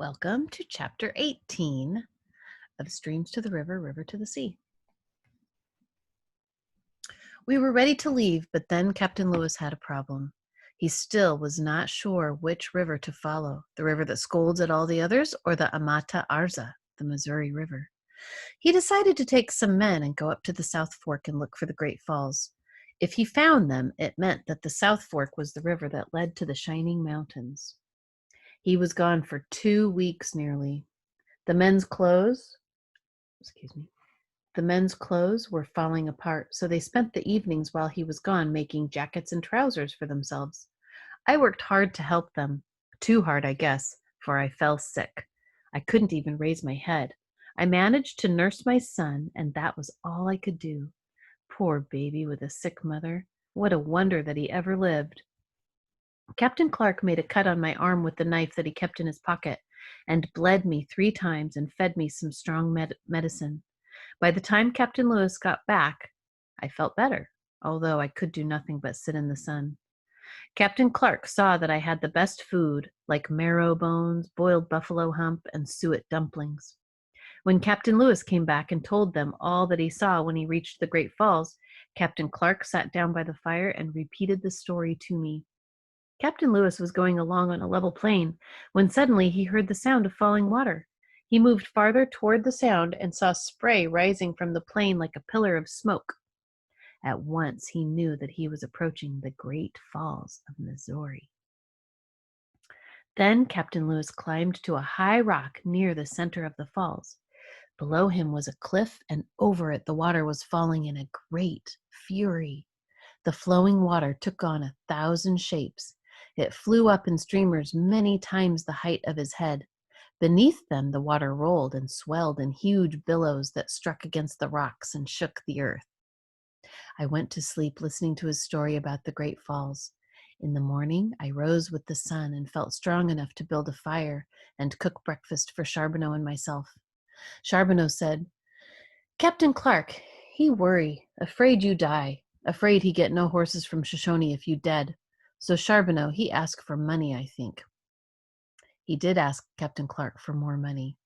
Welcome to Chapter 18 of Streams to the River, River to the Sea. We were ready to leave, but then Captain Lewis had a problem. He still was not sure which river to follow, the river that scolds at all the others or the Amata Arza, the Missouri River. He decided to take some men and go up to the South Fork and look for the Great Falls. If he found them, it meant that the South Fork was the river that led to the Shining Mountains. He was gone for 2 weeks nearly. The men's clothes were falling apart, so they spent the evenings while he was gone making jackets and trousers for themselves. I worked hard to help them. Too hard, I guess, for I fell sick. I couldn't even raise my head. I managed to nurse my son, and that was all I could do. Poor baby with a sick mother. What a wonder that he ever lived. Captain Clark made a cut on my arm with the knife that he kept in his pocket and bled me 3 times and fed me some strong medicine. By the time Captain Lewis got back, I felt better, although I could do nothing but sit in the sun. Captain Clark saw that I had the best food, like marrow bones, boiled buffalo hump, and suet dumplings. When Captain Lewis came back and told them all that he saw when he reached the Great Falls, Captain Clark sat down by the fire and repeated the story to me. Captain Lewis was going along on a level plain when suddenly he heard the sound of falling water. He moved farther toward the sound and saw spray rising from the plain like a pillar of smoke. At once he knew that he was approaching the Great Falls of Missouri. Then Captain Lewis climbed to a high rock near the center of the falls. Below him was a cliff, and over it the water was falling in a great fury. The flowing water took on 1,000 shapes. It flew up in streamers many times the height of his head. Beneath them, the water rolled and swelled in huge billows that struck against the rocks and shook the earth. I went to sleep listening to his story about the Great Falls. In the morning, I rose with the sun and felt strong enough to build a fire and cook breakfast for Charbonneau and myself. Charbonneau said, "Captain Clark, he worry, afraid you die, afraid he get no horses from Shoshone if you dead. So Charbonneau, he ask for money, I think." He did ask Captain Clark for more money.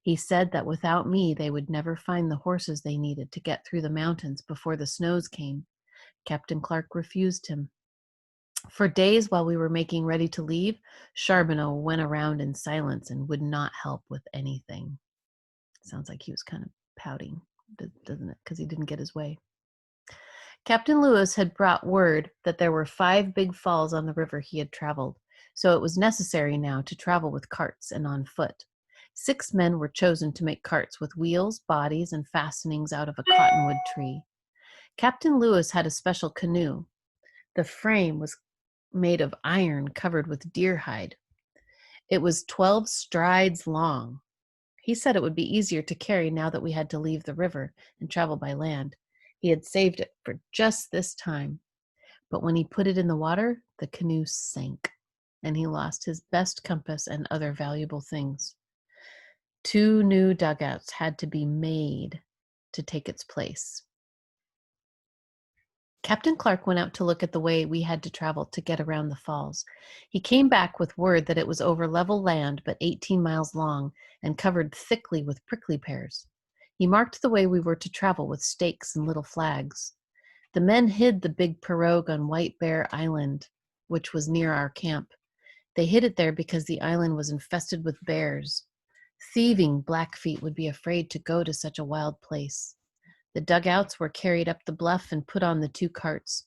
He said that without me, they would never find the horses they needed to get through the mountains before the snows came. Captain Clark refused him. For days while we were making ready to leave, Charbonneau went around in silence and would not help with anything. Sounds like he was kind of pouting, doesn't it? Because he didn't get his way. Captain Lewis had brought word that there were 5 big falls on the river he had traveled, so it was necessary now to travel with carts and on foot. 6 men were chosen to make carts with wheels, bodies, and fastenings out of a cottonwood tree. Captain Lewis had a special canoe. The frame was made of iron covered with deer hide. It was 12 strides long. He said it would be easier to carry now that we had to leave the river and travel by land. He had saved it for just this time. But when he put it in the water, the canoe sank, and he lost his best compass and other valuable things. 2 new dugouts had to be made to take its place. Captain Clark went out to look at the way we had to travel to get around the falls. He came back with word that it was over level land, but 18 miles long and covered thickly with prickly pears. He marked the way we were to travel with stakes and little flags. The men hid the big pirogue on White Bear Island, which was near our camp. They hid it there because the island was infested with bears. Thieving Blackfeet would be afraid to go to such a wild place. The dugouts were carried up the bluff and put on the 2 carts.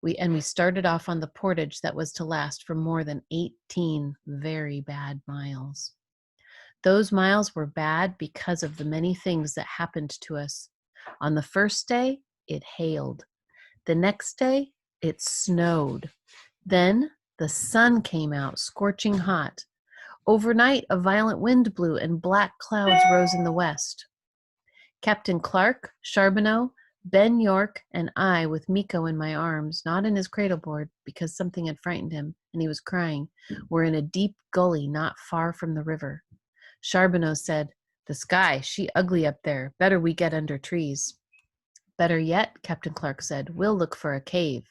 We started off on the portage that was to last for more than 18 very bad miles. Those miles were bad because of the many things that happened to us. On the first day, it hailed. The next day, it snowed. Then the sun came out, scorching hot. Overnight, a violent wind blew and black clouds rose in the west. Captain Clark, Charbonneau, Ben York, and I, with Miko in my arms, not in his cradleboard because something had frightened him and he was crying, were in a deep gully not far from the river. Charbonneau said, "The sky, she ugly up there. Better we get under trees." "Better yet," Captain Clark said, "we'll look for a cave."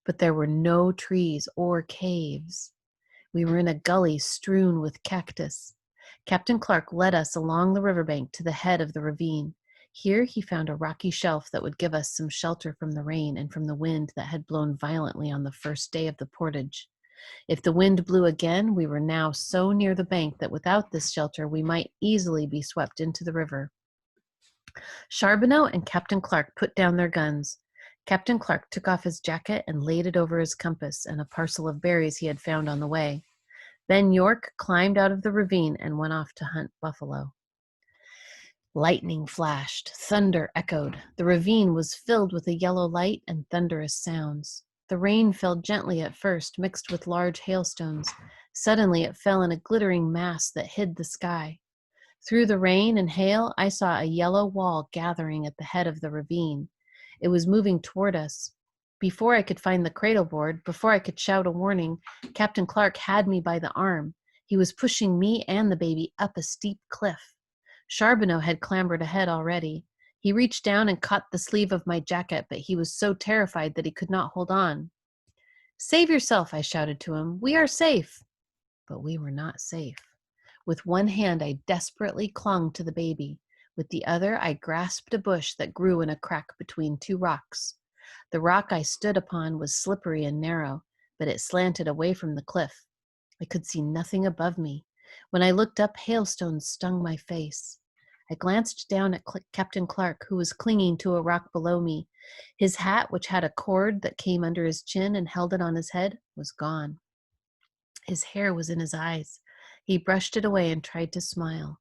But there were no trees or caves. We were in a gully strewn with cactus. Captain Clark led us along the riverbank to the head of the ravine. Here he found a rocky shelf that would give us some shelter from the rain and from the wind that had blown violently on the first day of the portage. If the wind blew again, we were now so near the bank that without this shelter we might easily be swept into the river. Charbonneau and Captain Clark put down their guns. Captain Clark took off his jacket and laid it over his compass and a parcel of berries he had found on the way. Then York climbed out of the ravine and went off to hunt buffalo. Lightning flashed, thunder echoed. The ravine was filled with a yellow light and thunderous sounds. The rain fell gently at first, mixed with large hailstones. Suddenly it fell in a glittering mass that hid the sky. Through the rain and hail, I saw a yellow wall gathering at the head of the ravine. It was moving toward us. Before I could find the cradle board, before I could shout a warning, Captain Clark had me by the arm. He was pushing me and the baby up a steep cliff. Charbonneau had clambered ahead already. He reached down and caught the sleeve of my jacket, but he was so terrified that he could not hold on. "Save yourself," I shouted to him. "We are safe." But we were not safe. With one hand, I desperately clung to the baby. With the other, I grasped a bush that grew in a crack between two rocks. The rock I stood upon was slippery and narrow, but it slanted away from the cliff. I could see nothing above me. When I looked up, hailstones stung my face. I glanced down at Captain Clark, who was clinging to a rock below me. His hat, which had a cord that came under his chin and held it on his head, was gone. His hair was in his eyes. He brushed it away and tried to smile.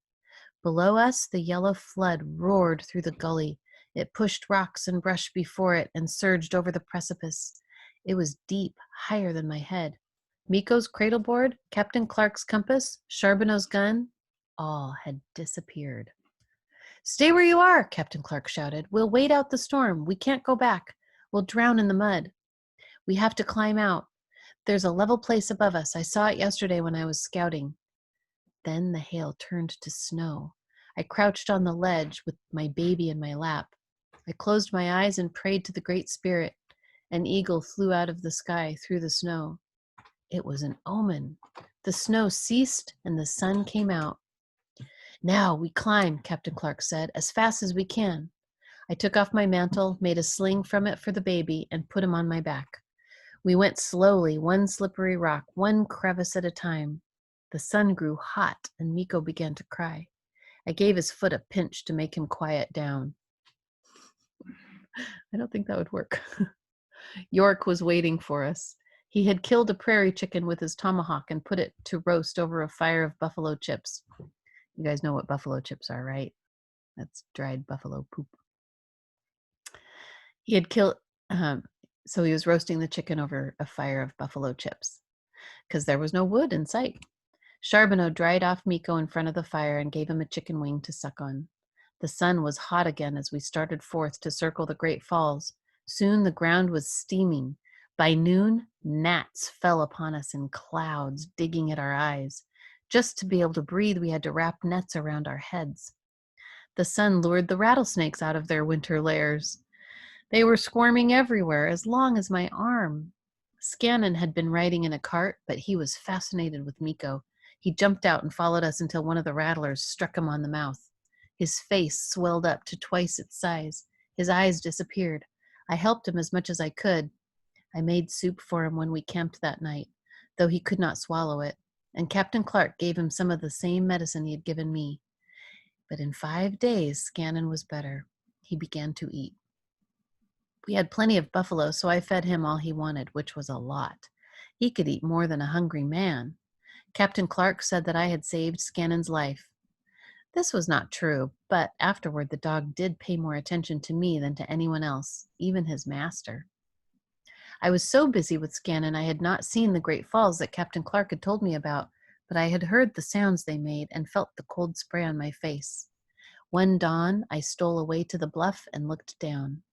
Below us, the yellow flood roared through the gully. It pushed rocks and brush before it and surged over the precipice. It was deep, higher than my head. Miko's cradleboard, Captain Clark's compass, Charbonneau's gun, all had disappeared. "Stay where you are," Captain Clark shouted. "We'll wait out the storm. We can't go back. We'll drown in the mud. We have to climb out. There's a level place above us. I saw it yesterday when I was scouting." Then the hail turned to snow. I crouched on the ledge with my baby in my lap. I closed my eyes and prayed to the Great Spirit. An eagle flew out of the sky through the snow. It was an omen. The snow ceased and the sun came out. "Now we climb," Captain Clark said, "as fast as we can." I took off my mantle, made a sling from it for the baby, and put him on my back. We went slowly, one slippery rock, one crevice at a time. The sun grew hot and Miko began to cry. I gave his foot a pinch to make him quiet down. I don't think that would work. York was waiting for us. He had killed a prairie chicken with his tomahawk and put it to roast over a fire of buffalo chips. You guys know what buffalo chips are, right? That's dried buffalo poop. He had killed, so he was roasting the chicken over a fire of buffalo chips because there was no wood in sight. Charbonneau dried off Miko in front of the fire and gave him a chicken wing to suck on. The sun was hot again as we started forth to circle the Great Falls. Soon the ground was steaming. By noon, gnats fell upon us in clouds, digging at our eyes. Just to be able to breathe, we had to wrap nets around our heads. The sun lured the rattlesnakes out of their winter lairs. They were squirming everywhere, as long as my arm. Scannon had been riding in a cart, but he was fascinated with Miko. He jumped out and followed us until one of the rattlers struck him on the mouth. His face swelled up to twice its size. His eyes disappeared. I helped him as much as I could. I made soup for him when we camped that night, though he could not swallow it, and Captain Clark gave him some of the same medicine he had given me. But in 5 days, Scannon was better. He began to eat. We had plenty of buffalo, so I fed him all he wanted, which was a lot. He could eat more than a hungry man. Captain Clark said that I had saved Scannon's life. This was not true, but afterward the dog did pay more attention to me than to anyone else, even his master. I was so busy with Scannon I had not seen the great falls that Captain Clark had told me about, but I had heard the sounds they made and felt the cold spray on my face. One dawn, I stole away to the bluff and looked down.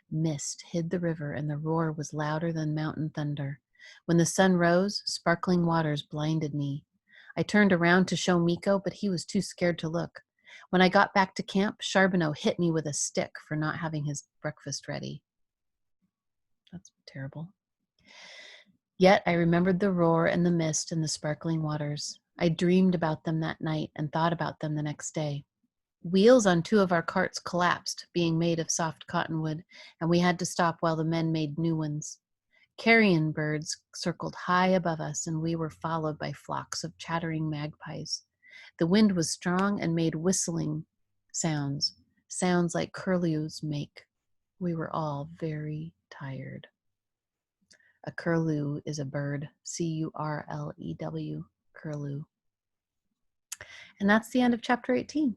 Mist hid the river and the roar was louder than mountain thunder. When the sun rose, sparkling waters blinded me. I turned around to show Miko, but he was too scared to look. When I got back to camp, Charbonneau hit me with a stick for not having his breakfast ready. That's terrible. Yet I remembered the roar and the mist and the sparkling waters. I dreamed about them that night and thought about them the next day. Wheels on 2 of our carts collapsed, being made of soft cottonwood, and we had to stop while the men made new ones. Carrion birds circled high above us, and we were followed by flocks of chattering magpies. The wind was strong and made whistling sounds, sounds like curlews make. We were all very tired. A curlew is a bird, Curlew, curlew. And that's the end of chapter 18.